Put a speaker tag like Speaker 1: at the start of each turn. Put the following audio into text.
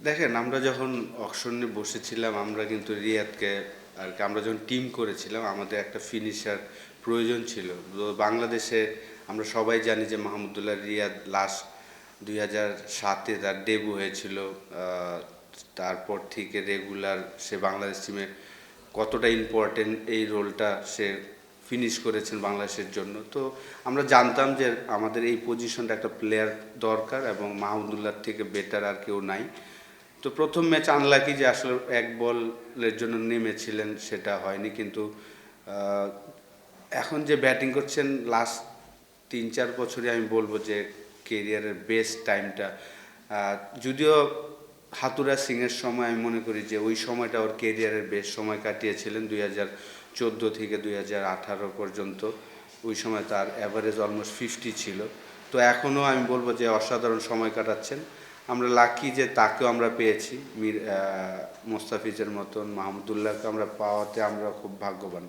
Speaker 1: দেখেন, আমরা যখন অকশনে বসেছিলাম আমরা কিন্তু রিয়াদকে আর কি আমরা যখন টিম করেছিলাম আমাদের একটা ফিনিশার প্রয়োজন ছিল। তো বাংলাদেশে আমরা সবাই জানি যে মাহমুদুল্লাহ রিয়াদ লাস্ট 2007-এ তার ডেবু হয়েছিল। তারপর থেকে রেগুলার সে বাংলাদেশ টিমে কতটা ইম্পর্টেন্ট এই রোলটা সে ফিনিশ করেছেন বাংলাদেশের জন্য। তো আমরা জানতাম যে আমাদের এই পজিশনটা একটা প্লেয়ার দরকার এবং মাহমুদুল্লাহর থেকে বেটার আর কেউ নাই। তো প্রথম ম্যাচ আনলাকি যে আসলে এক বলের জন্য নেমেছিলেন, সেটা হয়নি। কিন্তু এখন যে ব্যাটিং করছেন লাস্ট 3-4 বছরই আমি বলবো যে কেরিয়ারের বেস্ট টাইমটা। যদিও হাতুরা সিংয়ের সময় আমি মনে করি যে ওই সময়টা ওর কেরিয়ারের বেস্ট সময় কাটিয়েছিলেন 2014 থেকে 2018 পর্যন্ত। ওই সময় তার অ্যাভারেজ অলমোস্ট 50 ছিল। তো এখনও আমি বলবো যে অসাধারণ সময় কাটাচ্ছেন। আমরা লাকি যে তাকেও আমরা পেয়েছি, মোস্তাফিজের মতন, মাহমুদুল্লাহকে আমরা পাওয়াতে আমরা খুব ভাগ্যবান।